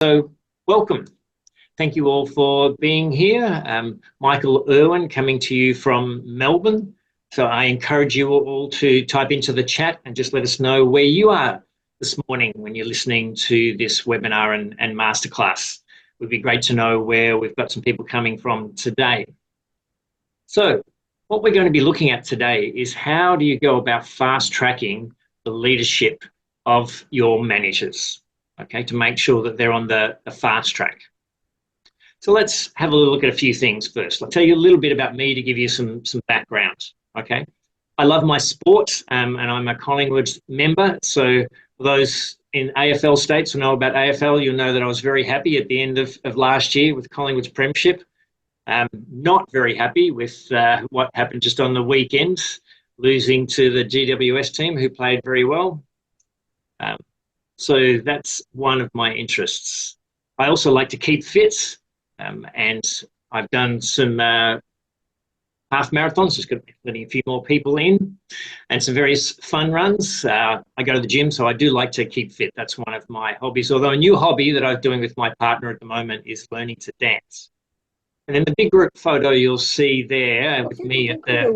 So welcome. Thank you all for being here. Michael Irwin coming to you from Melbourne. So I encourage you all to type into the chat and just let us know where you are this morning when you're listening to this webinar and masterclass. It would be great to know where we've got some people coming from today. So what we're going to be looking at today is how do you go about fast tracking the leadership of your managers, okay, to make sure that they're on the fast track. So let's have a look at a few things first. I'll tell you a little bit about me to give you some background, okay? I love my sport and I'm a Collingwood member. So for those in AFL states who know about AFL, you'll know that I was very happy at the end of last year with Collingwood's premiership. Not very happy with what happened just on the weekend, losing to the GWS team who played very well. So that's one of my interests. I also like to keep fit, and I've done some half marathons, just letting a few more people in, and some various fun runs. I go to the gym, so I do like to keep fit. That's one of my hobbies, although a new hobby that I'm doing with my partner at the moment is learning to dance. And then the big group photo you'll see there with me at the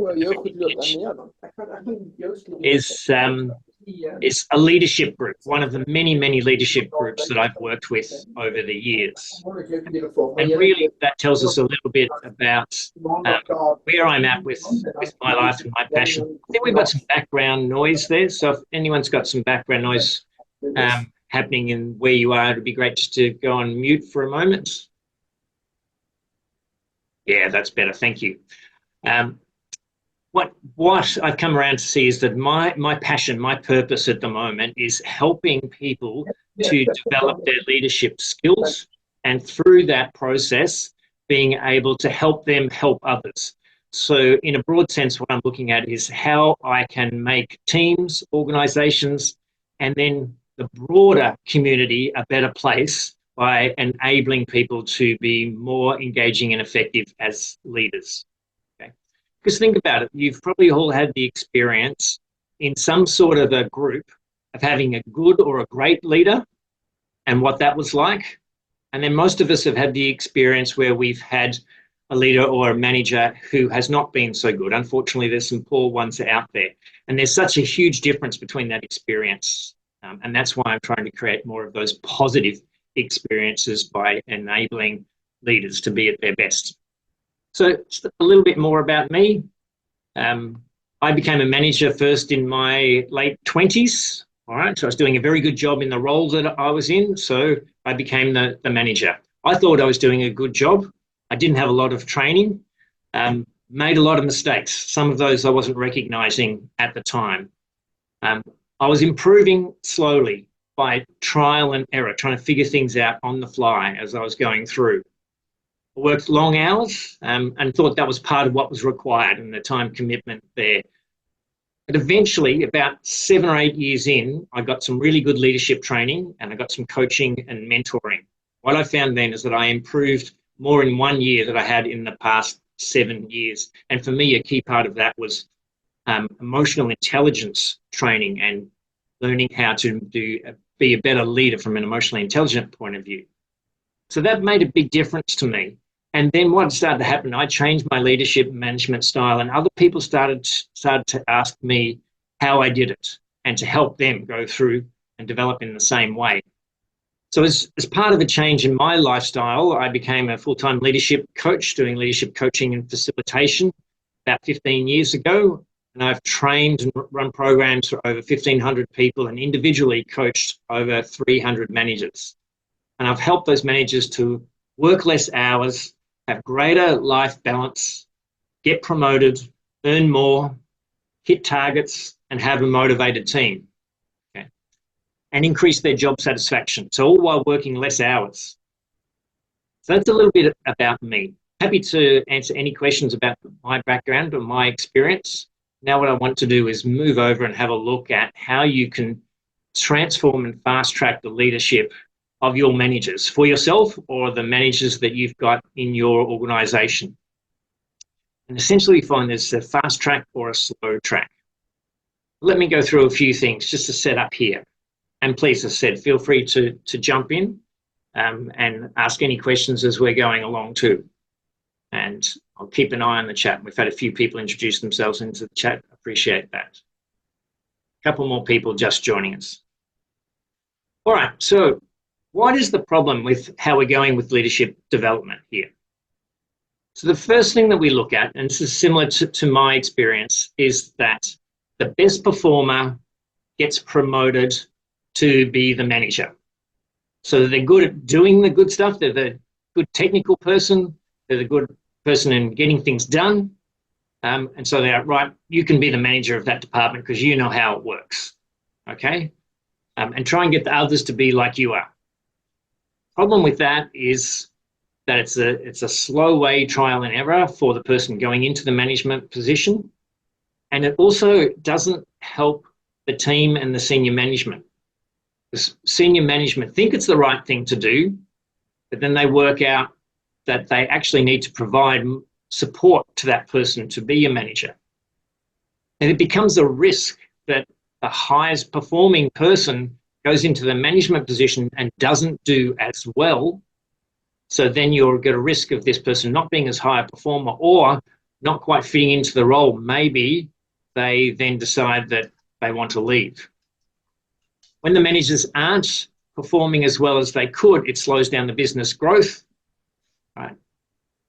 is a leadership group, one of the many leadership groups that I've worked with over the years. And really that tells us a little bit about where I'm at with my life and my passion. I think we've got some background noise there, so if anyone's got some background noise happening in where you are, it'd be great just to go on mute for a moment. Yeah, that's better, thank you. What I've come around to see is that my passion, my purpose at the moment is helping people to develop their leadership skills, and through that process, being able to help them help others. So in a broad sense, what I'm looking at is how I can make teams, organizations, and then the broader community a better place by enabling people to be more engaging and effective as leaders. Because think about it, you've probably all had the experience in some sort of a group of having a good or a great leader and what that was like. And then most of us have had the experience where we've had a leader or a manager who has not been so good. Unfortunately, there's some poor ones out there. And there's such a huge difference between that experience. And that's why I'm trying to create more of those positive experiences by enabling leaders to be at their best. So just a little bit more about me. I became a manager first in my late 20s. All right, so I was doing a very good job in the role that I was in, so I became the manager. I thought I was doing a good job. I didn't have a lot of training, made a lot of mistakes. Some of those I wasn't recognizing at the time. I was improving slowly by trial and error, trying to figure things out on the fly as I was going through. I worked long hours and thought that was part of what was required and the time commitment there. But eventually, about 7 or 8 years in, I got some really good leadership training and I got some coaching and mentoring. What I found then is that I improved more in 1 year than I had in the past 7 years. And for me, a key part of that was emotional intelligence training and learning how to be a better leader from an emotionally intelligent point of view. So that made a big difference to me. And then what started to happen, I changed my leadership management style, and other people started to ask me how I did it and to help them go through and develop in the same way. So as part of a change in my lifestyle, I became a full-time leadership coach, doing leadership coaching and facilitation about 15 years ago. And I've trained and run programs for over 1,500 people and individually coached over 300 managers. And I've helped those managers to work less hours, have greater life balance, get promoted, earn more, hit targets, and have a motivated team, okay? And increase their job satisfaction. So all while working less hours. So that's a little bit about me. Happy to answer any questions about my background or my experience. Now what I want to do is move over and have a look at how you can transform and fast track the leadership of your managers for yourself or the managers that you've got in your organization. And essentially we find there's a fast track or a slow track. Let me go through a few things just to set up here. And please, as I said, feel free to jump in. and ask any questions as we're going along too. And I'll keep an eye on the chat. We've had a few people introduce themselves into the chat. Appreciate that. A couple more people just joining us. All right, so what is the problem with how we're going with leadership development here? So the first thing that we look at, and this is similar to my experience, is that the best performer gets promoted to be the manager. So they're good at doing the good stuff. They're the good technical person. They're the good person in getting things done. And so they're right, you can be the manager of that department because you know how it works. Okay? And try and get the others to be like you are. Problem with that is that it's a slow way trial and error for the person going into the management position. And it also doesn't help the team and the senior management. The senior management think it's the right thing to do, but then they work out that they actually need to provide support to that person to be a manager. And it becomes a risk that the highest performing person goes into the management position and doesn't do as well. So then you'll get a risk of this person not being as high a performer or not quite fitting into the role. Maybe they then decide that they want to leave. When the managers aren't performing as well as they could, it slows down the business growth, right?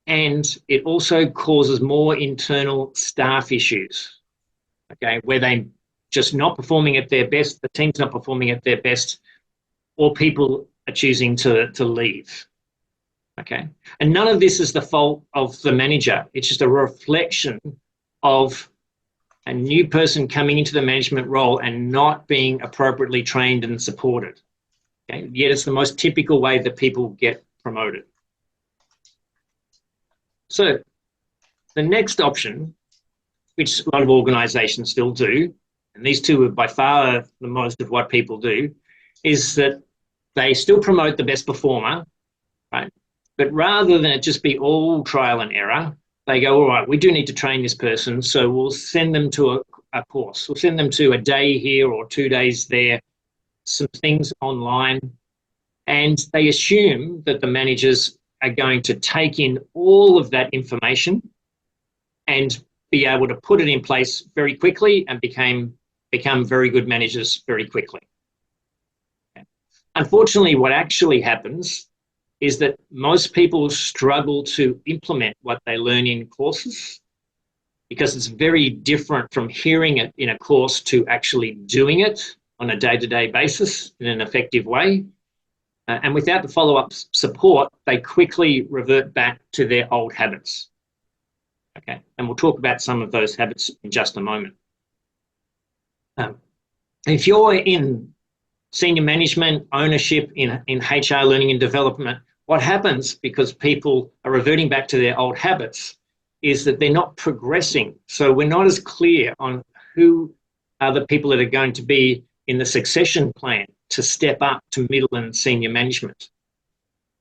And it also causes more internal staff issues, okay, where they just not performing at their best, the team's not performing at their best, or people are choosing to leave, okay? And none of this is the fault of the manager. It's just a reflection of a new person coming into the management role and not being appropriately trained and supported, okay? Yet it's the most typical way that people get promoted. So the next option, which a lot of organisations still do, and these two are by far the most of what people do, is that they still promote the best performer, right? But rather than it just be all trial and error, they go, all right, we do need to train this person, so we'll send them to a course. We'll send them to a day here or 2 days there, some things online, and they assume that the managers are going to take in all of that information and be able to put it in place very quickly and become very good managers very quickly. Okay. Unfortunately, what actually happens is that most people struggle to implement what they learn in courses because it's very different from hearing it in a course to actually doing it on a day-to-day basis in an effective way. And without the follow-up support, they quickly revert back to their old habits. Okay, and we'll talk about some of those habits in just a moment. If you're in senior management, ownership, in HR learning and development, what happens, because people are reverting back to their old habits, is that they're not progressing. So we're not as clear on who are the people that are going to be in the succession plan to step up to middle and senior management.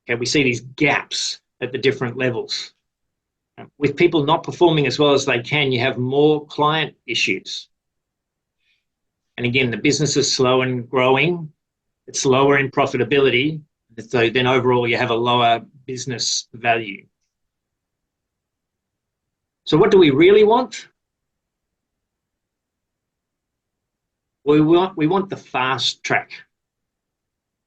Okay, we see these gaps at the different levels. With people not performing as well as they can, you have more client issues. And again, the business is slow and growing. It's lower in profitability. So then overall, you have a lower business value. So what do we really want? We want the fast track.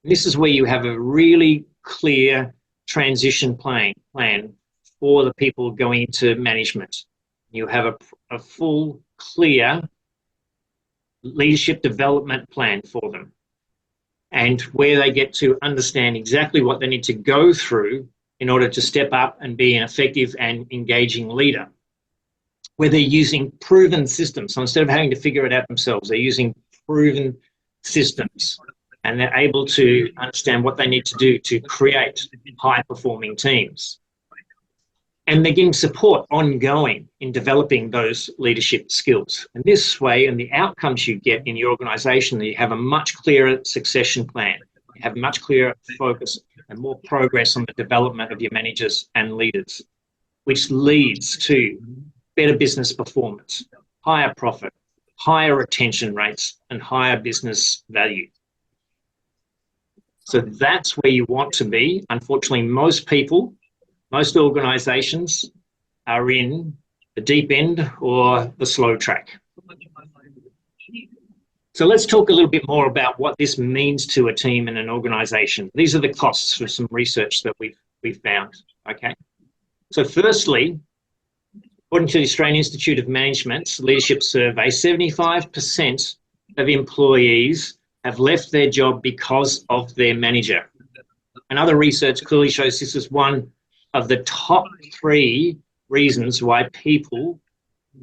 This is where you have a really clear transition plan for the people going into management. You have a full, clear leadership development plan for them, and where they get to understand exactly what they need to go through in order to step up and be an effective and engaging leader, where they're using proven systems. So instead of having to figure it out themselves, they're using proven systems, and they're able to understand what they need to do to create high-performing teams. And they're getting support ongoing in developing those leadership skills. And this way, and the outcomes you get in your organisation, you have a much clearer succession plan, you have much clearer focus and more progress on the development of your managers and leaders, which leads to better business performance, higher profit, higher retention rates, and higher business value. So that's where you want to be. Unfortunately, most people, most organizations are in the deep end or the slow track. So let's talk a little bit more about what this means to a team and an organization. These are the costs for some research that we've found, okay? So firstly, according to the Australian Institute of Management's leadership survey, 75% of employees have left their job because of their manager. And other research clearly shows this is one of the top 3 reasons why people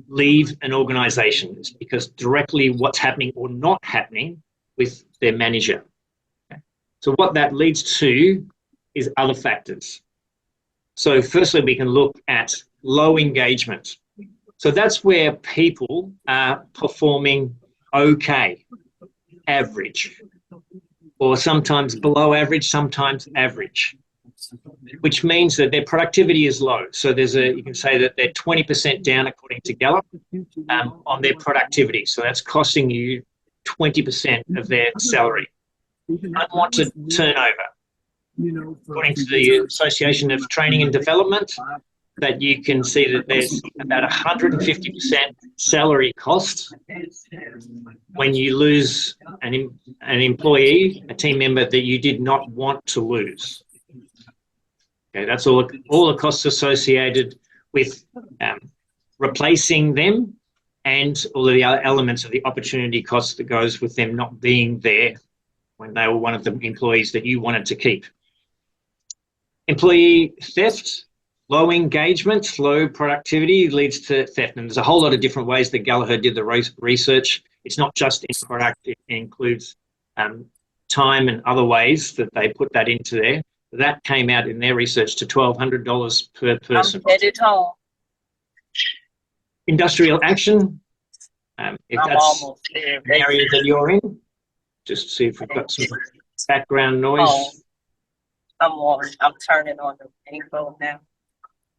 leave an organisation. It's because directly what's happening or not happening with their manager. Okay. So what that leads to is other factors. So firstly, we can look at low engagement. So that's where people are performing okay, average, or sometimes below average, sometimes average, which means that their productivity is low. So you can say that they're 20% down according to Gallup on their productivity. So that's costing you 20% of their salary. Unwanted turnover. According to the Association of Training and Development, that you can see that there's about 150% salary cost when you lose an employee, a team member that you did not want to lose. Okay, that's all the costs associated with replacing them and all of the other elements of the opportunity cost that goes with them not being there when they were one of the employees that you wanted to keep. Employee theft, low engagement, low productivity leads to theft. And there's a whole lot of different ways that Gallagher did the research. It's not just in product, it includes time and other ways that they put that into there. That came out in their research to $1,200 per person. I'm headed home. Industrial action, if that's an area that you're in, just see if we've got some background noise. I'm turning on the info now.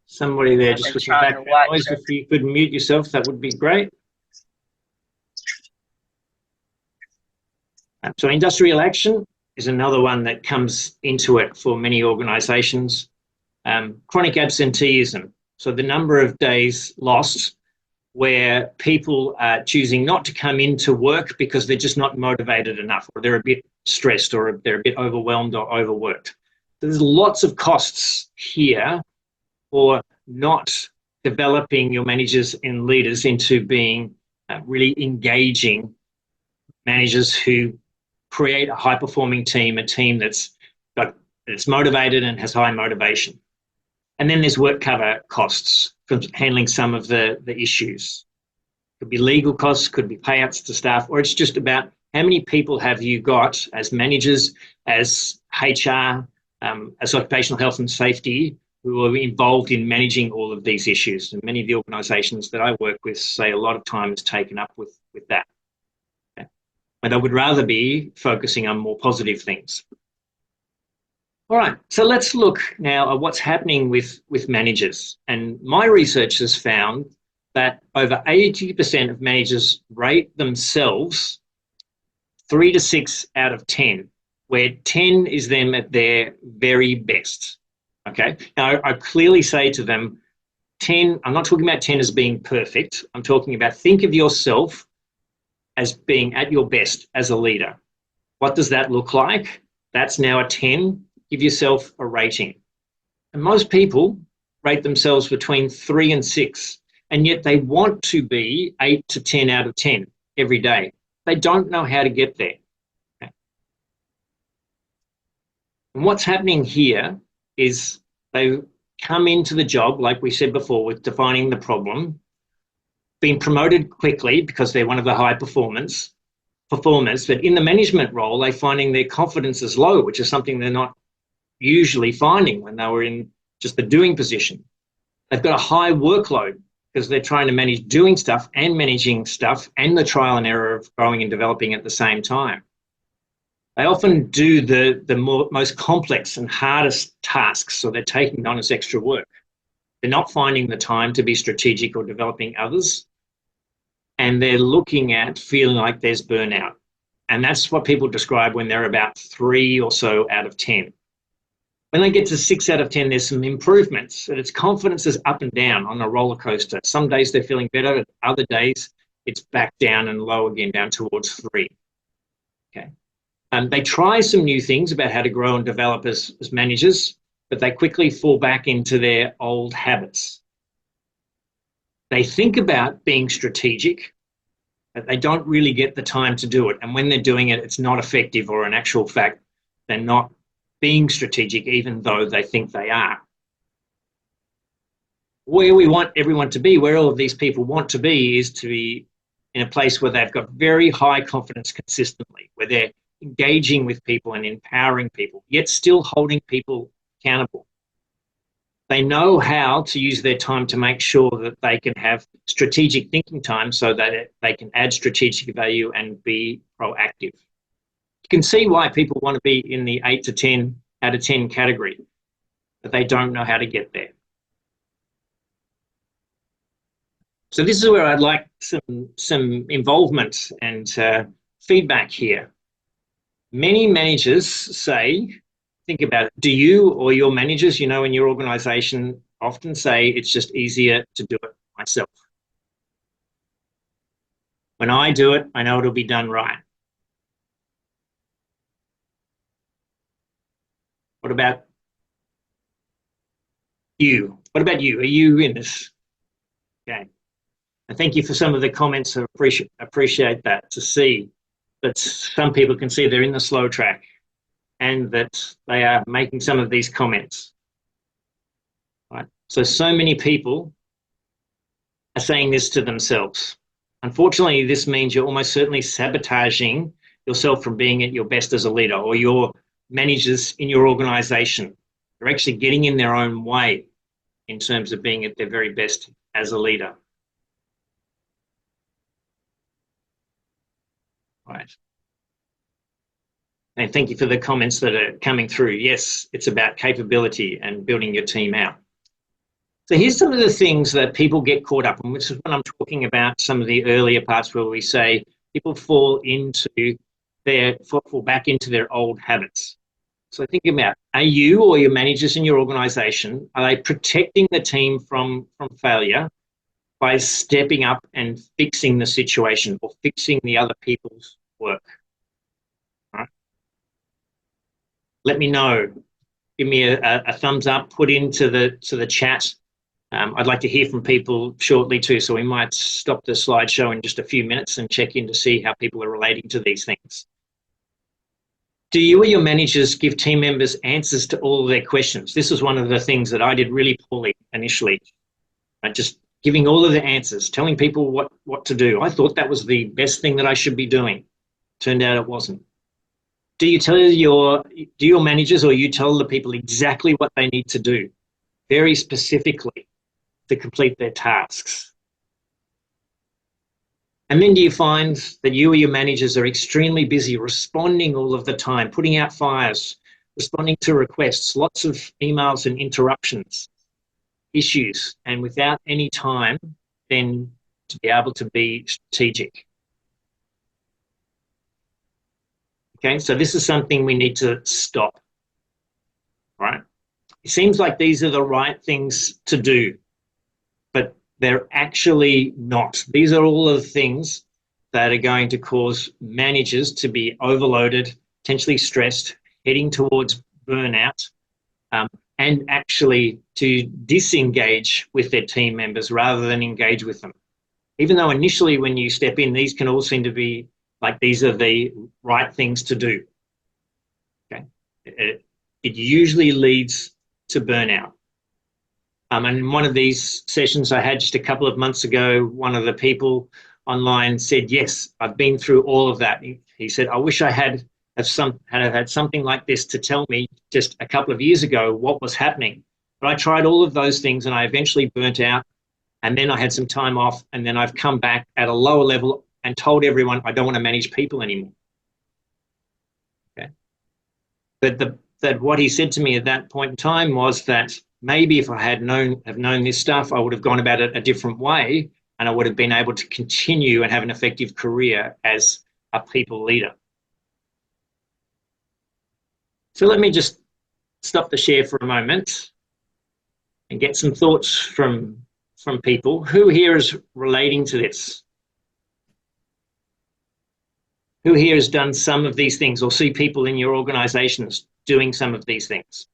Somebody there just with some background noise. If you could mute yourself, that would be great. So industrial action is another one that comes into it for many organisations. Chronic absenteeism, so the number of days lost where people are choosing not to come into work because they're just not motivated enough, or they're a bit stressed, or they're a bit overwhelmed or overworked. So there's lots of costs here for not developing your managers and leaders into being really engaging managers who create a high-performing team, a team that's motivated and has high motivation. And then there's work cover costs from handling some of the issues. Could be legal costs, could be payouts to staff, or it's just about how many people have you got as managers, as HR, as occupational health and safety, who are involved in managing all of these issues. And many of the organisations that I work with say a lot of time is taken up with that. Okay. But I would rather be focusing on more positive things. All right, so let's look now at what's happening with managers. And my research has found that over 80% of managers rate themselves 3 to 6 out of 10, where 10 is them at their very best. Okay, now I clearly say to them, 10, I'm not talking about 10 as being perfect. I'm talking about think of yourself as being at your best as a leader. What does that look like? That's now a 10. Give yourself a rating. And most people rate themselves between 3 and 6, and yet they want to be 8 to 10 out of 10 every day. They don't know how to get there. Okay. And what's happening here is they come into the job, like we said before, with defining the problem, being promoted quickly because they're one of the high performers, but in the management role, they're finding their confidence is low, which is something they're not usually finding when they were in just the doing position. They've got a high workload because they're trying to manage doing stuff and managing stuff and the trial and error of growing and developing at the same time. They often do the most complex and hardest tasks, so they're taking on as extra work. They're not finding the time to be strategic or developing others, and they're looking at feeling like there's burnout. And that's what people describe when they're about 3 or so out of 10. When they get to 6 out of 10, there's some improvements. And its confidence is up and down on a roller coaster. Some days they're feeling better, other days it's back down and low again, down towards 3. Okay. They try some new things about how to grow and develop as managers, but they quickly fall back into their old habits. They think about being strategic, but they don't really get the time to do it. And when they're doing it, it's not effective, or in actual fact, they're not being strategic, even though they think they are. Where we want everyone to be, where all of these people want to be, is to be in a place where they've got very high confidence consistently, where they're engaging with people and empowering people, yet still holding people accountable. They know how to use their time to make sure that they can have strategic thinking time so that they can add strategic value and be proactive. You can see why people want to be in the 8 to 10 out of 10 category, but they don't know how to get there. So this is where I'd like some involvement and feedback here. Many managers say, think about it, do you or your managers, in your organisation, often say it's just easier to do it myself? When I do it, I know it'll be done right. What about you? What about you? Are you in this? Okay. And thank you for some of the comments. I appreciate that, to see that some people can see they're in the slow track and that they are making some of these comments. Right? So many people are saying this to themselves. Unfortunately, this means you're almost certainly sabotaging yourself from being at your best as a leader, or your managers in your organisation. They're actually getting in their own way in terms of being at their very best as a leader. Right. And thank you for the comments that are coming through. Yes, it's about capability and building your team out. So here's some of the things that people get caught up in, which is when I'm talking about some of the earlier parts where we say people fall back into their old habits. So think about, are you or your managers in your organisation, are they protecting the team from failure by stepping up and fixing the situation or fixing the other people's work? Right. Let me know. Give me a thumbs up, put into the chat. I'd like to hear from people shortly too, so we might stop the slideshow in just a few minutes and check in to see how people are relating to these things. Do you or your managers give team members answers to all of their questions? This is one of the things that I did really poorly initially. Just giving all of the answers, telling people what to do. I thought that was the best thing that I should be doing. Turned out it wasn't. Do your managers or you tell the people exactly what they need to do, very specifically, to complete their tasks? And then do you find that you or your managers are extremely busy responding all of the time, putting out fires, responding to requests, lots of emails and interruptions, issues, and without any time then to be able to be strategic? Okay, so this is something we need to stop, right? It seems like these are the right things to do, but they're actually not. These are all of the things that are going to cause managers to be overloaded, potentially stressed, heading towards burnout, and actually to disengage with their team members rather than engage with them. Even though initially when you step in, these can all seem to be like these are the right things to do. Okay, it usually leads to burnout. And in one of these sessions I had just a couple of months ago, one of the people online said, yes, I've been through all of that. He said, I wish I had something like this to tell me just a couple of years ago what was happening. But I tried all of those things and I eventually burnt out, and then I had some time off, and then I've come back at a lower level and told everyone I don't want to manage people anymore. Okay. But what he said to me at that point in time was that maybe if I had known this stuff, I would have gone about it a different way, and I would have been able to continue and have an effective career as a people leader. So let me just stop the share for a moment and get some thoughts from people. Who here is relating to this? Who here has done some of these things or see people in your organisations doing some of these things?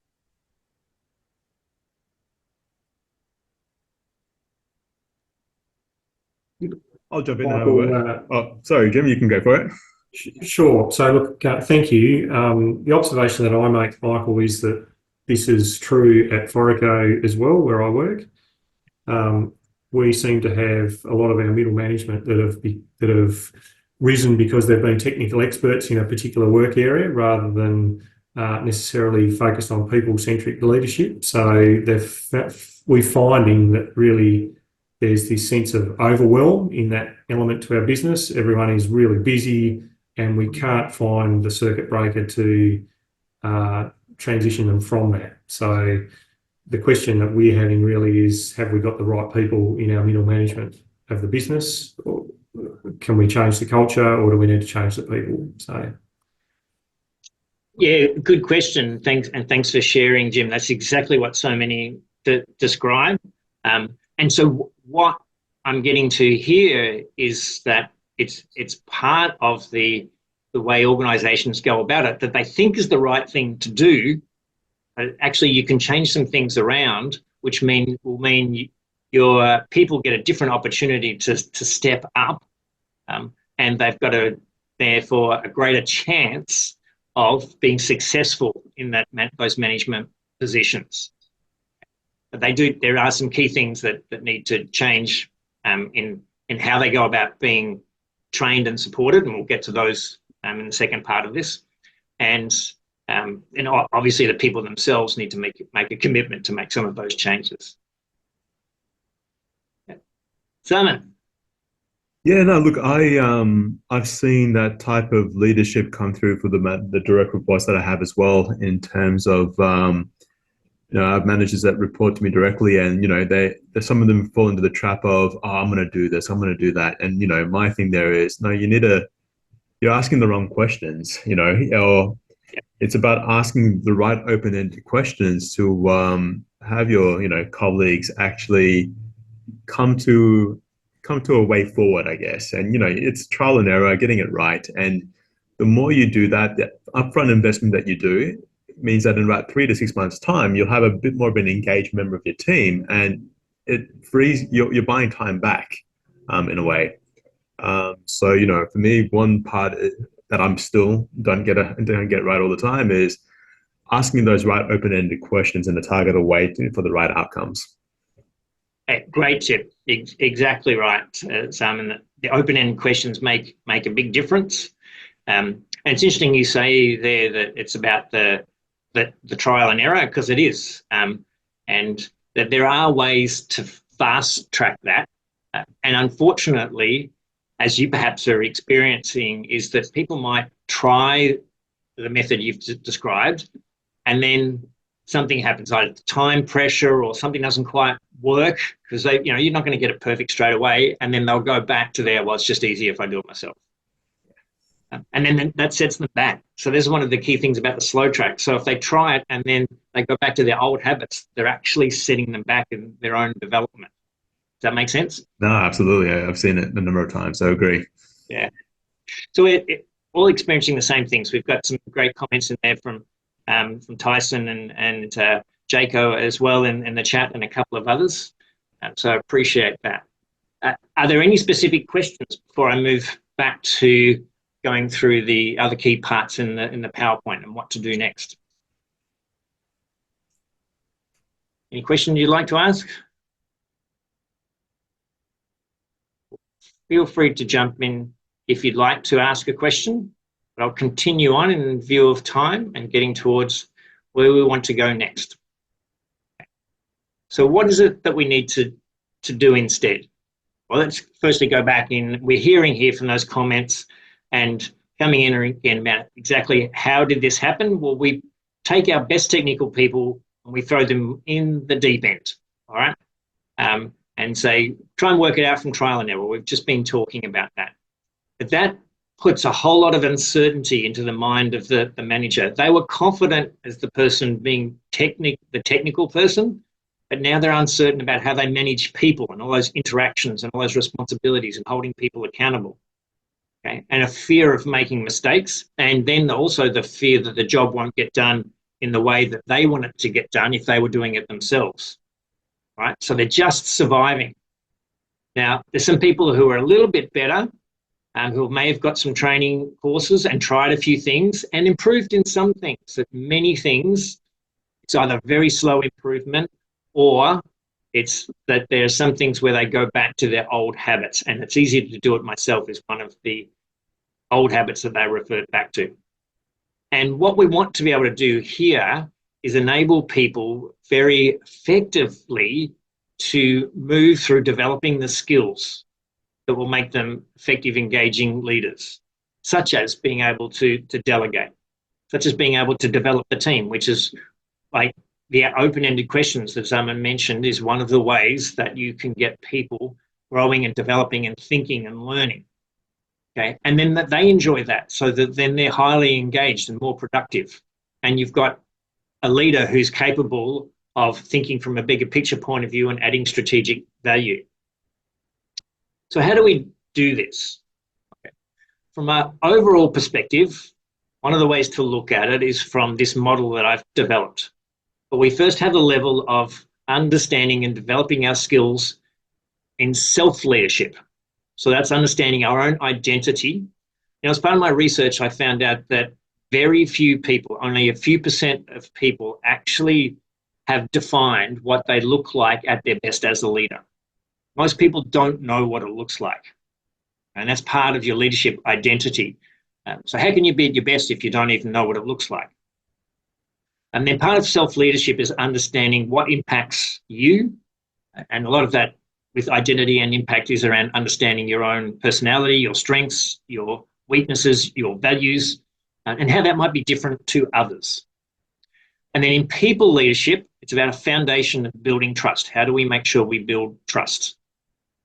I'll jump in. Michael, Oh, sorry, Jim, you can go for it. Sure. So, look, thank you. The observation that I make, Michael, is that this is true at Forico as well, where I work. We seem to have a lot of our middle management that have risen because they've been technical experts in a particular work area rather than necessarily focused on people-centric leadership. So we're finding that really there's this sense of overwhelm in that element to our business. Everyone is really busy and we can't find the circuit breaker to transition them from that. So the question that we're having really is, have we got the right people in our middle management of the business? Or can we change the culture, or do we need to change the people? So, yeah, good question. Thanks for sharing, Jim. That's exactly what so many describe. And so what I'm getting to here is that it's part of the way organisations go about it that they think is the right thing to do. Actually, you can change some things around, which will mean your people get a different opportunity to step up, and they've got therefore a greater chance of being successful in those management positions. But there are some key things that need to change in how they go about being trained and supported, and we'll get to those in the second part of this. And obviously the people themselves need to make a commitment to make some of those changes. Yeah. Simon. Yeah, no, look, I've seen that type of leadership come through for the direct reports that I have as well, in terms of I have managers that report to me directly, and some of them fall into the trap of, oh, I'm going to do this, I'm going to do that, and my thing there is, no, you're asking the wrong questions, or it's about asking the right open-ended questions to have your colleagues actually come to a way forward, I guess. And it's trial and error, getting it right. And the more you do that, the upfront investment that you do means that in about 3 to 6 months' time, you'll have a bit more of an engaged member of your team, and it frees you're buying time back in a way. So for me, one part that I'm still don't get right all the time is asking those right open-ended questions in a targeted way for the right outcomes. Great tip. Exactly right, Simon. The open-ended questions make a big difference. And it's interesting you say there that it's about the trial and error, because it is, and that there are ways to fast track that. And unfortunately, as you perhaps are experiencing, is that people might try the method you've described, and then something happens, either time pressure or something doesn't quite work, because you're not going to get it perfect straight away, and then they'll go back to well, it's just easier if I do it myself. And then that sets them back. So there's one of the key things about the slow track. So if they try it and then they go back to their old habits, they're actually setting them back in their own development. Does that make sense? No, absolutely. I've seen it a number of times. I agree. Yeah. So we're all experiencing the same things. We've got some great comments in there from Tyson and Jaco as well in the chat, and a couple of others. So I appreciate that. Are there any specific questions before I move back to going through the other key parts in the PowerPoint and what to do next? Any questions you'd like to ask? Feel free to jump in if you'd like to ask a question, but I'll continue on in view of time and getting towards where we want to go next. So what is it that we need to do instead? Well, let's firstly go back in. We're hearing here from those comments and coming in again about exactly how did this happen? Well, we take our best technical people and we throw them in the deep end, all right? And say, try and work it out from trial and error. We've just been talking about that. But that puts a whole lot of uncertainty into the mind of the manager. They were confident as the person being the technical person, but now they're uncertain about how they manage people and all those interactions and all those responsibilities and holding people accountable. Okay? And a fear of making mistakes, and then also the fear that the job won't get done in the way that they want it to get done if they were doing it themselves. Right? So they're just surviving. Now, there's some people who are a little bit better, who may have got some training courses and tried a few things and improved in some things. But many things, it's either very slow improvement or it's that there are some things where they go back to their old habits. And it's easier to do it myself is one of the old habits that they revert back to. And what we want to be able to do here is enable people very effectively to move through developing the skills that will make them effective, engaging leaders, such as being able to delegate, such as being able to develop the team, which is like the open-ended questions that someone mentioned is one of the ways that you can get people growing and developing and thinking and learning. Okay, and then that they enjoy that, so that then they're highly engaged and more productive. And you've got a leader who's capable of thinking from a bigger picture point of view and adding strategic value. So how do we do this? Okay. From an overall perspective, one of the ways to look at it is from this model that I've developed. But we first have a level of understanding and developing our skills in self-leadership. So that's understanding our own identity. Now, as part of my research, I found out that very few people, only a few % of people actually have defined what they look like at their best as a leader. Most people don't know what it looks like. And that's part of your leadership identity. So how can you be at your best if you don't even know what it looks like? And then part of self-leadership is understanding what impacts you. And a lot of that with identity and impact is around understanding your own personality, your strengths, your weaknesses, your values, and how that might be different to others. And then in people leadership, it's about a foundation of building trust. How do we make sure we build trust?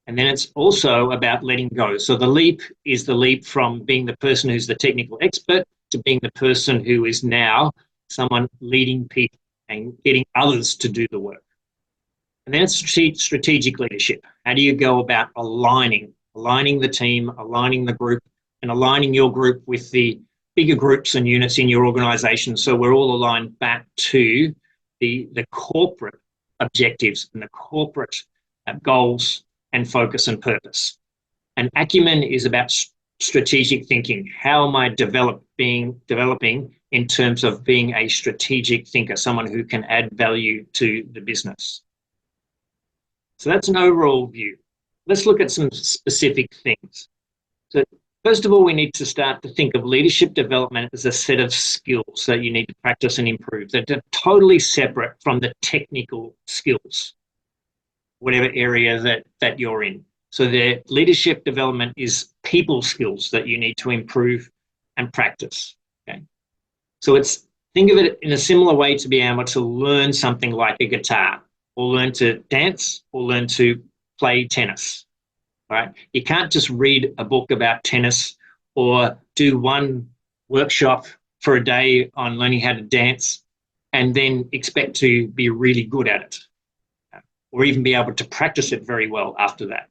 And then it's also about letting go. So the leap is the leap from being the person who's the technical expert to being the person who is now someone leading people and getting others to do the work. And then it's strategic leadership. How do you go about aligning the team, aligning the group, and aligning your group with the bigger groups and units in your organization so we're all aligned back to the corporate objectives and the corporate goals and focus and purpose. And acumen is about strategic thinking. How am I developing in terms of being a strategic thinker, someone who can add value to the business? So that's an overall view. Let's look at some specific things. So first of all, we need to start to think of leadership development as a set of skills that you need to practice and improve that are totally separate from the technical skills, whatever area that you're in. So the leadership development is people skills that you need to improve and practice. Okay. So think of it in a similar way to be able to learn something like a guitar, or learn to dance, or learn to play tennis. Right? You can't just read a book about tennis or do one workshop for a day on learning how to dance and then expect to be really good at it, or even be able to practice it very well after that.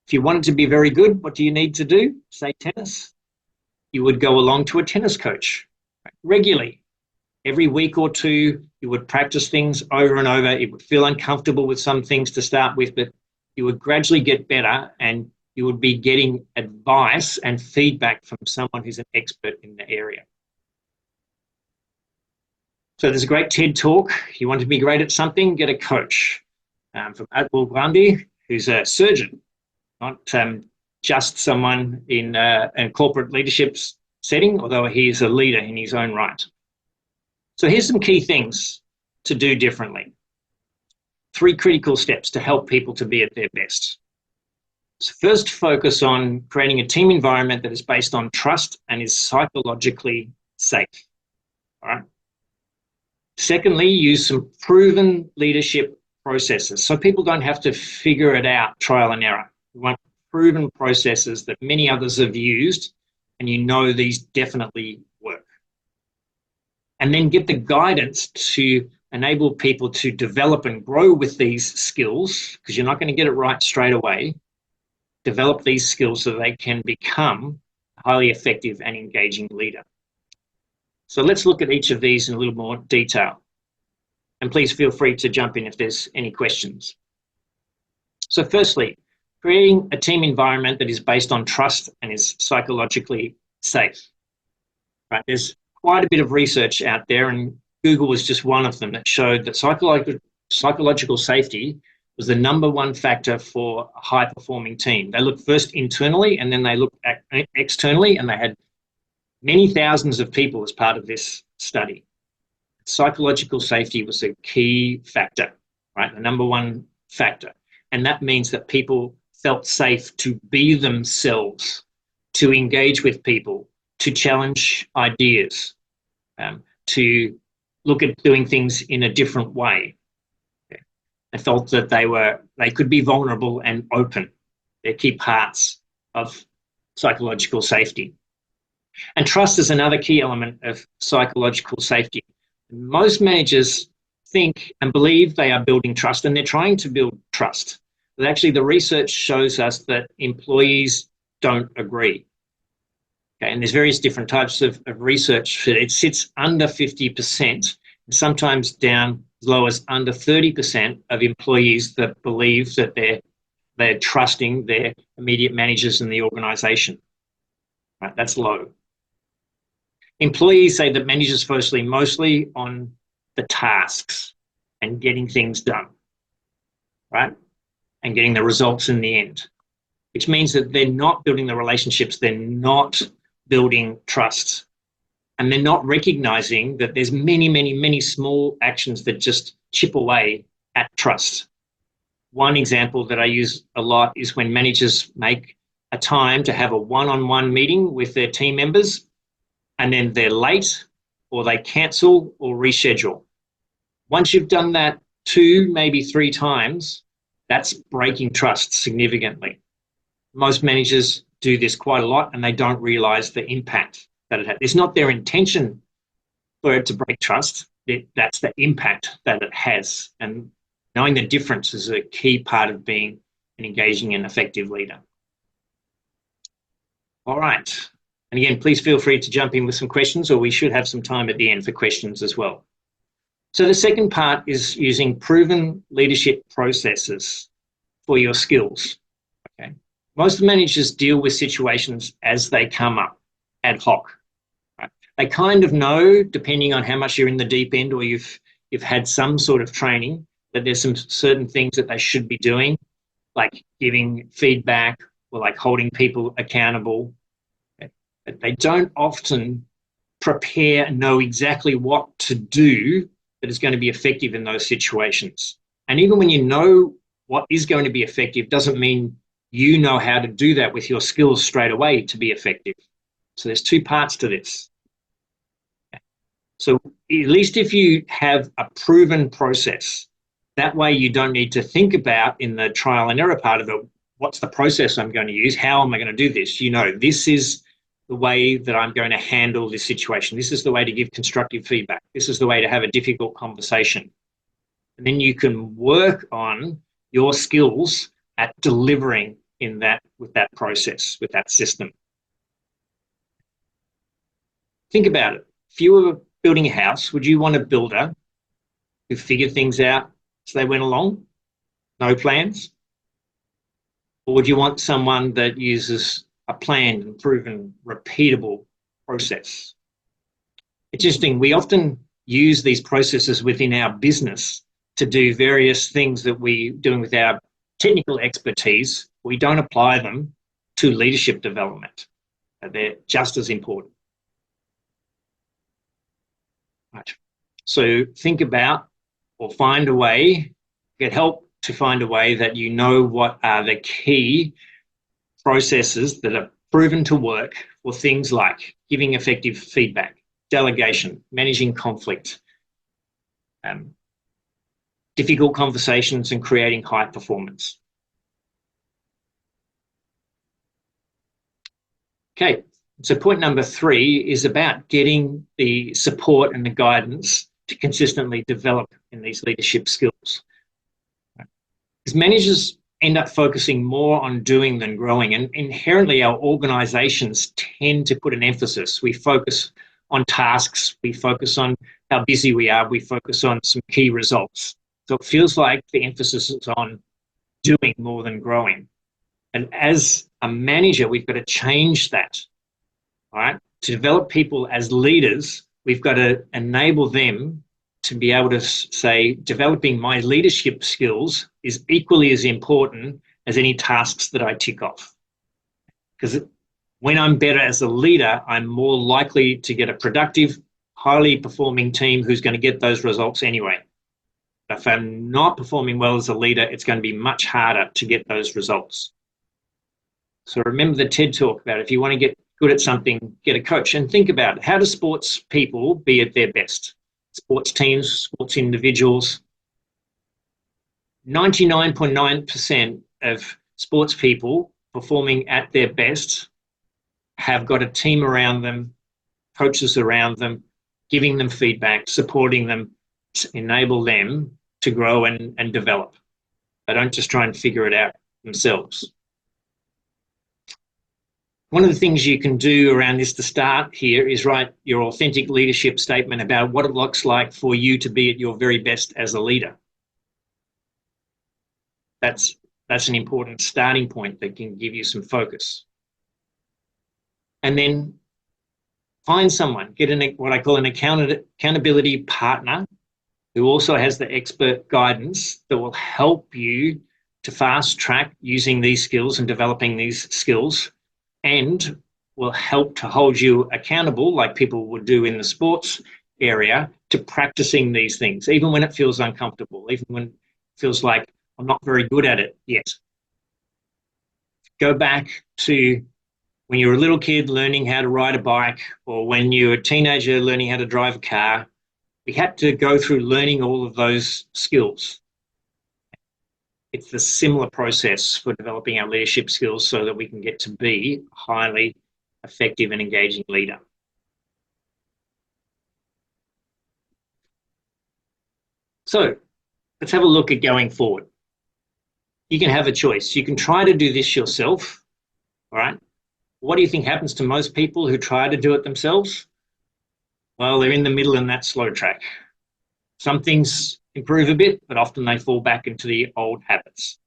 If you wanted to be very good, what do you need to do? Say tennis. You would go along to a tennis coach regularly. Every week or two, you would practice things over and over. It would feel uncomfortable with some things to start with, but you would gradually get better and you would be getting advice and feedback from someone who's an expert in the area. So there's a great TED talk. You want to be great at something, get a coach. From Atul Gandhi, who's a surgeon, not just someone in a corporate leadership setting, although he is a leader in his own right. So here's some key things to do differently. 3 critical steps to help people to be at their best. So first, focus on creating a team environment that is based on trust and is psychologically safe. All right. Secondly, use some proven leadership processes so people don't have to figure it out trial and error. We want proven processes that many others have used and you know these definitely work. And then get the guidance to enable people to develop and grow with these skills, because you're not going to get it right straight away. Develop these skills so they can become a highly effective and engaging leader. So let's look at each of these in a little more detail. And please feel free to jump in if there's any questions. So firstly, creating a team environment that is based on trust and is psychologically safe. Right? There's quite a bit of research out there, and Google was just one of them, that showed that psychological safety was the #1 factor for a high-performing team. They looked first internally, and then they looked at externally, and they had many thousands of people as part of this study. Psychological safety was a key factor, right? The #1 factor. And that means that people felt safe to be themselves, to engage with people, to challenge ideas, to look at doing things in a different way. They felt that they could be vulnerable and open. They're key parts of psychological safety. And trust is another key element of psychological safety. Most managers think and believe they are building trust, and they're trying to build trust. But actually, the research shows us that employees don't agree. Okay, and there's various different types of research. It sits under 50%, and sometimes down as low as under 30% of employees that believe that they're trusting their immediate managers in the organisation. Right, that's low. Employees say that managers focus mostly on the tasks and getting things done, right? And getting the results in the end, which means that they're not building the relationships, they're not building trust, and they're not recognizing that there's many, many, many small actions that just chip away at trust. One example that I use a lot is when managers make a time to have a one-on-one meeting with their team members, and then they're late, or they cancel or reschedule. Once you've done that 2, maybe 3 times, that's breaking trust significantly. Most managers do this quite a lot, and they don't realize the impact that it has. It's not their intention for it to break trust. That's the impact that it has. And knowing the difference is a key part of being an engaging and effective leader. All right. And again, please feel free to jump in with some questions, or we should have some time at the end for questions as well. So the second part is using proven leadership processes for your skills. Okay. Most managers deal with situations as they come up, ad hoc. Right? They kind of know, depending on how much you're in the deep end or you've had some sort of training, that there's some certain things that they should be doing, like giving feedback or like holding people accountable. But they don't often prepare and know exactly what to do that is going to be effective in those situations. And even when you know what is going to be effective, doesn't mean you know how to do that with your skills straight away to be effective. So there's 2 parts to this. So at least if you have a proven process, that way you don't need to think about in the trial and error part of it, what's the process I'm going to use? How am I going to do this? You know, this is the way that I'm going to handle this situation. This is the way to give constructive feedback. This is the way to have a difficult conversation. And then you can work on your skills at delivering in that, with that process, with that system. Think about it. If you were building a house, would you want a builder who figured things out as they went along? No plans? Or would you want someone that uses a planned and proven, repeatable process? It's interesting, we often use these processes within our business to do various things that we're doing with our technical expertise. We don't apply them to leadership development. They're just as important. Right. So think about or find a way, get help to find a way that you know what are the key processes that are proven to work for things like giving effective feedback, delegation, managing conflict, difficult conversations, and creating high performance. Okay, So point number 3 is about getting the support and the guidance to consistently develop in these leadership skills. Because managers end up focusing more on doing than growing, and inherently our organizations tend to put an emphasis. We focus on tasks, we focus on how busy we are, we focus on some key results. So it feels like the emphasis is on doing more than growing. And as a manager, we've got to change that. All right, to develop people as leaders, we've got to enable them to be able to say, developing my leadership skills is equally as important as any tasks that I tick off. Because when I'm better as a leader, I'm more likely to get a productive, highly performing team who's going to get those results anyway. If I'm not performing well as a leader, it's going to be much harder to get those results. So remember the TED talk about if you want to get good at something, get a coach. And think about how do sports people be at their best? Sports teams, sports individuals. 99.9% of sports people performing at their best have got a team around them, coaches around them, giving them feedback, supporting them, to enable them to grow and develop. They don't just try and figure it out themselves. One of the things you can do around this to start here is write your authentic leadership statement about what it looks like for you to be at your very best as a leader. That's an important starting point that can give you some focus. And then find someone, get what I call an accountability partner who also has the expert guidance that will help you to fast track using these skills and developing these skills, and will help to hold you accountable, like people would do in the sports area, to practicing these things, even when it feels uncomfortable, even when it feels like I'm not very good at it yet. Go back to when you were a little kid learning how to ride a bike, or when you were a teenager learning how to drive a car. We had to go through learning all of those skills. It's the similar process for developing our leadership skills so that we can get to be a highly effective and engaging leader. So let's have a look at going forward. You can have a choice. You can try to do this yourself, all right? What do you think happens to most people who try to do it themselves? Well, they're in the middle in that slow track. Some things improve a bit, but often they fall back into the old habits.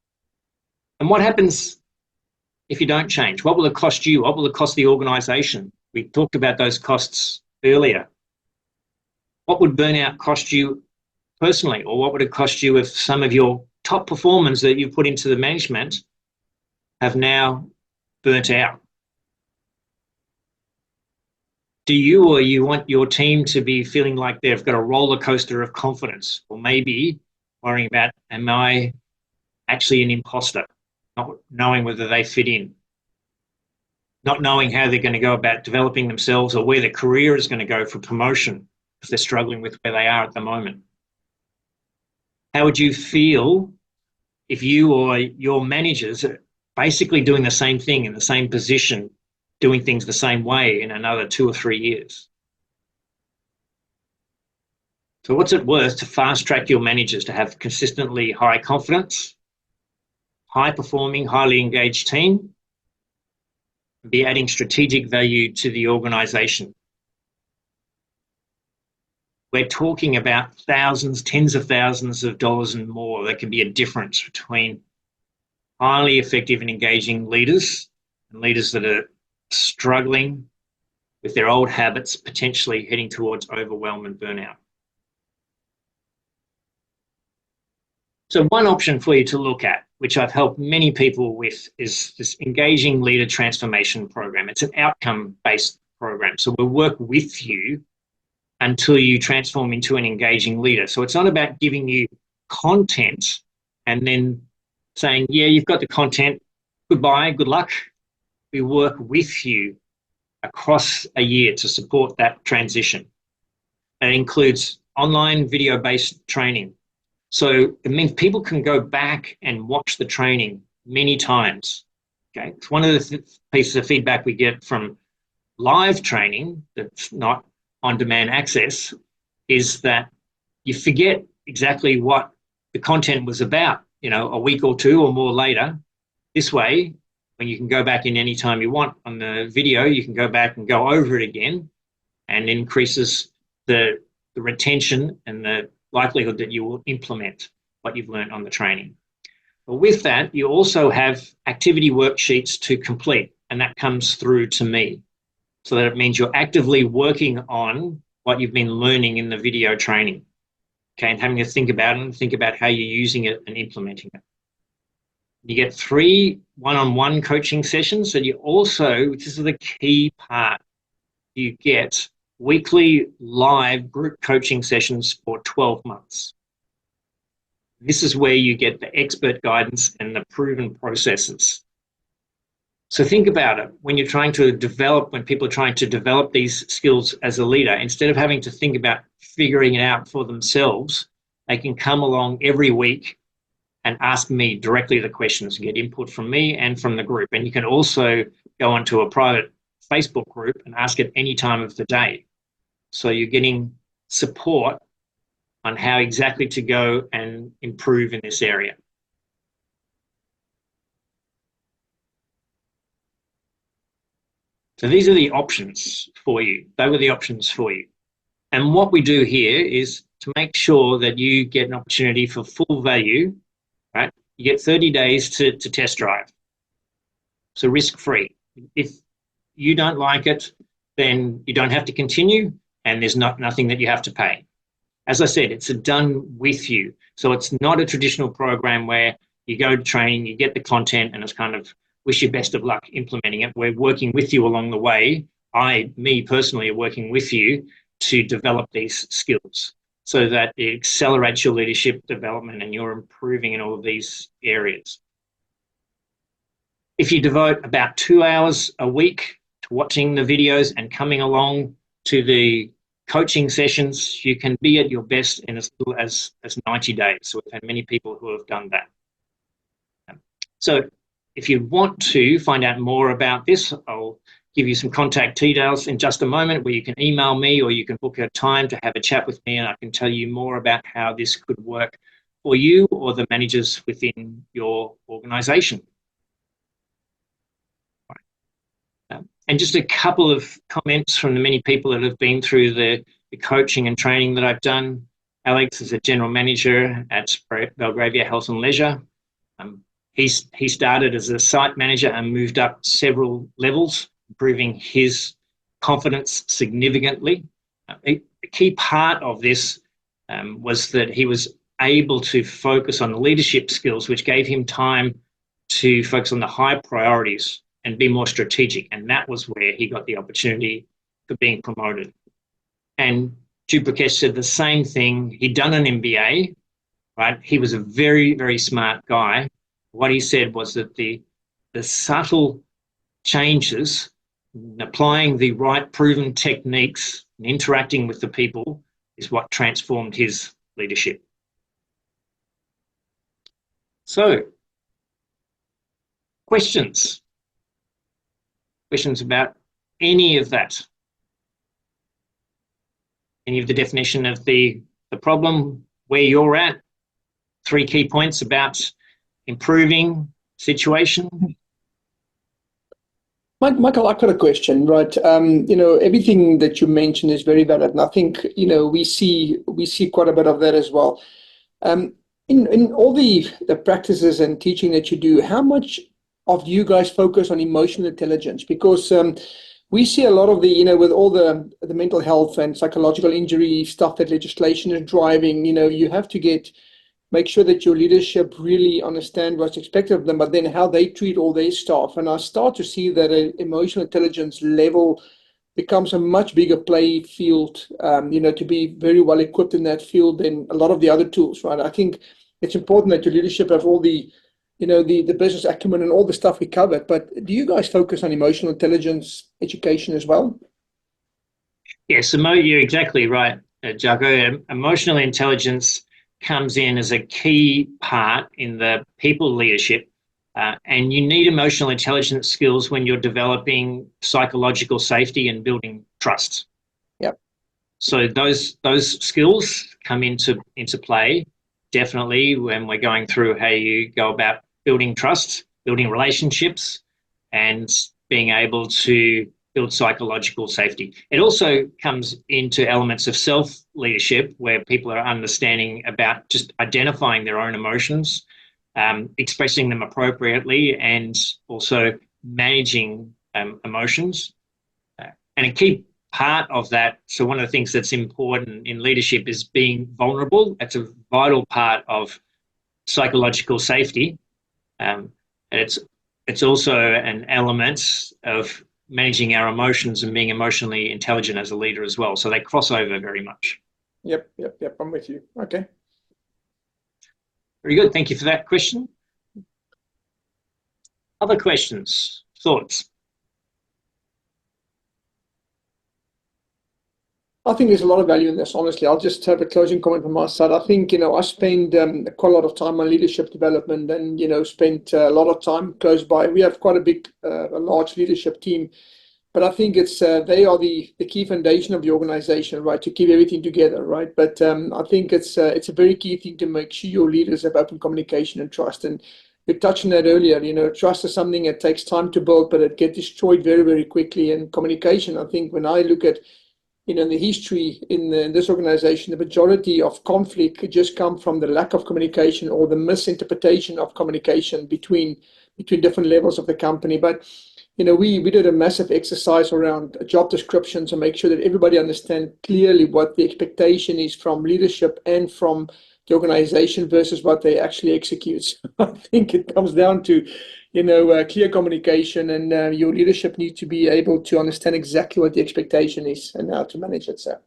And what happens if you don't change? What will it cost you? What will it cost the organisation? We talked about those costs earlier. What would burnout cost you personally? Or what would it cost you if some of your top performers that you put into the management have now burnt out? Do you or you want your team to be feeling like they've got a roller coaster of confidence, or maybe worrying about, am I actually an imposter, not knowing whether they fit in, not knowing how they're going to go about developing themselves or where their career is going to go for promotion because they're struggling with where they are at the moment? How would you feel if you or your managers are basically doing the same thing in the same position, doing things the same way in another 2 or 3 years? So what's it worth to fast track your managers to have consistently high confidence, high performing, highly engaged team, and be adding strategic value to the organisation? We're talking about thousands, tens of thousands of dollars and more. That can be a difference between highly effective and engaging leaders and leaders that are struggling with their old habits, potentially heading towards overwhelm and burnout. So one option for you to look at, which I've helped many people with, is this Engaging Leader Transformation Program. It's an outcome-based program. So we'll work with you until you transform into an engaging leader. So it's not about giving you content and then saying, yeah, you've got the content, goodbye, good luck. We work with you across a year to support that transition. It includes online video-based training. So it means people can go back and watch the training many times. Okay, it's one of the pieces of feedback we get from live training that's not on-demand access is that you forget exactly what the content was about, a week or two or more later. This way, when you can go back in any time you want on the video, you can go back and go over it again, and increases the retention and the likelihood that you will implement what you've learned on the training. But with that, you also have activity worksheets to complete, and that comes through to me. So that it means you're actively working on what you've been learning in the video training, okay, and having to think about it and think about how you're using it and implementing it. You get 3 one-on-one coaching sessions, and you also, which is the key part, you get weekly live group coaching sessions for 12 months. This is where you get the expert guidance and the proven processes. So think about it. When people are trying to develop these skills as a leader, instead of having to think about figuring it out for themselves, they can come along every week and ask me directly the questions, get input from me and from the group. And you can also go onto a private Facebook group and ask at any time of the day. So you're getting support on how exactly to go and improve in this area. So these are the options for you. They were the options for you. And what we do here is to make sure that you get an opportunity for full value, right? You get 30 days to test drive. So risk-free. If you don't like it, then you don't have to continue, and there's nothing that you have to pay. As I said, it's done with you. So it's not a traditional program where you go to training, you get the content, and it's kind of wish you best of luck implementing it. We're working with you along the way. Me personally, are working with you to develop these skills so that it accelerates your leadership development and you're improving in all of these areas. If you devote about 2 hours a week to watching the videos and coming along to the coaching sessions, you can be at your best in as little as 90 days. So we've had many people who have done that. So if you want to find out more about this, I'll give you some contact details in just a moment where you can email me or you can book a time to have a chat with me, and I can tell you more about how this could work for you or the managers within your organisation. And just a couple of comments from the many people that have been through the coaching and training that I've done. Alex is a general manager at Belgravia Health and Leisure. He started as a site manager and moved up several levels, improving his confidence significantly. A key part of this was that he was able to focus on the leadership skills, which gave him time to focus on the high priorities and be more strategic. And that was where he got the opportunity for being promoted. And Jupakesh said the same thing. He'd done an MBA, right? He was a very, very smart guy. What he said was that the subtle changes, applying the right proven techniques and interacting with the people is what transformed his leadership. So, questions? Questions about any of that? Any of the definition of the problem, where you're at? 3 key points about improving situation. Michael, I've got a question, right? Everything that you mentioned is very valid, and I think we see quite a bit of that as well. In all the practices and teaching that you do, how much of you guys focus on emotional intelligence? Because we see a lot of the, with all the mental health and psychological injury stuff that legislation is driving, you have to make sure that your leadership really understand what's expected of them, but then how they treat all their staff. And I start to see that an emotional intelligence level becomes a much bigger play field, to be very well equipped in that field than a lot of the other tools, right? I think it's important that your leadership have all the, the business acumen and all the stuff we covered, but do you guys focus on emotional intelligence education as well? Yes, you're exactly right, Jaco. Emotional intelligence comes in as a key part in the people leadership. And you need emotional intelligence skills when you're developing psychological safety and building trust. Yep. So those skills come into play definitely when we're going through how you go about building trust, building relationships, and being able to build psychological safety. It also comes into elements of self-leadership where people are understanding about just identifying their own emotions, expressing them appropriately, and also managing emotions. And a key part of that, so one of the things that's important in leadership is being vulnerable. That's a vital part of psychological safety. And it's also an element of managing our emotions and being emotionally intelligent as a leader as well. So they cross over very much. Yep. I'm with you. Okay. Very good. Thank you for that question. Other questions, thoughts? I think there's a lot of value in this, honestly. I'll just have a closing comment from my side. I think, I spend quite a lot of time on leadership development and, spent a lot of time close by. We have quite a large leadership team, but I think they are the key foundation of the organization, right, to keep everything together, right? But I think it's a very key thing to make sure your leaders have open communication and trust. And we touched on that earlier, trust is something that takes time to build, but it gets destroyed very, very quickly. And communication, I think when I look at in the history in this organization, the majority of conflict could just come from the lack of communication or the misinterpretation of communication between different levels of the company. But, we did a massive exercise around job descriptions to make sure that everybody understands clearly what the expectation is from leadership and from the organization versus what they actually execute. So I think it comes down to clear communication, and your leadership needs to be able to understand exactly what the expectation is and how to manage it. So,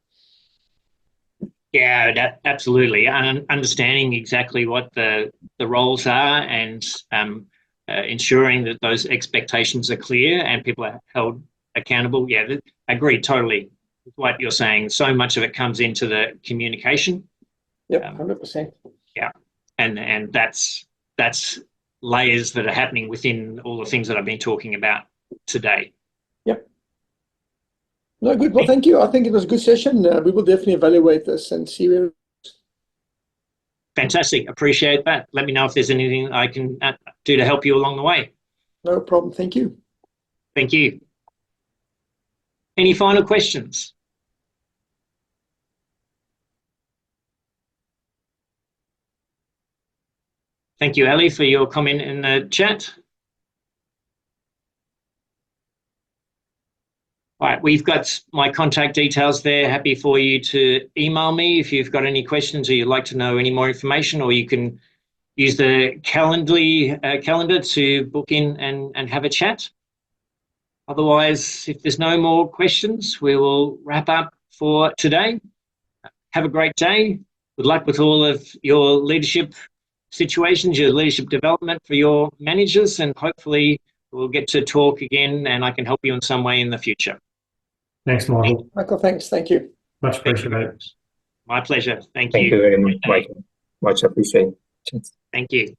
yeah, absolutely. Understanding exactly what the roles are and ensuring that those expectations are clear and people are held accountable. Yeah, I agree totally with what you're saying. So much of it comes into the communication. Yep, 100%. Yeah, and that's layers that are happening within all the things that I've been talking about today. Yep. No, good. Well, thank you. I think it was a good session. We will definitely evaluate this and see where. Fantastic. Appreciate that. Let me know if there's anything I can do to help you along the way. No problem. Thank you. Thank you. Any final questions? Thank you, Ali, for your comment in the chat. All right, we've got my contact details there. Happy for you to email me if you've got any questions or you'd like to know any more information, or you can use the calendar to book in and have a chat. Otherwise, if there's no more questions, we will wrap up for today. Have a great day. Good luck with all of your leadership situations, your leadership development for your managers, and hopefully we'll get to talk again and I can help you in some way in the future. Thanks, Michael. Michael, thanks. Thank you. Much appreciated. My pleasure. Thank you. Thank you very much, Michael. Much appreciated. Thank you.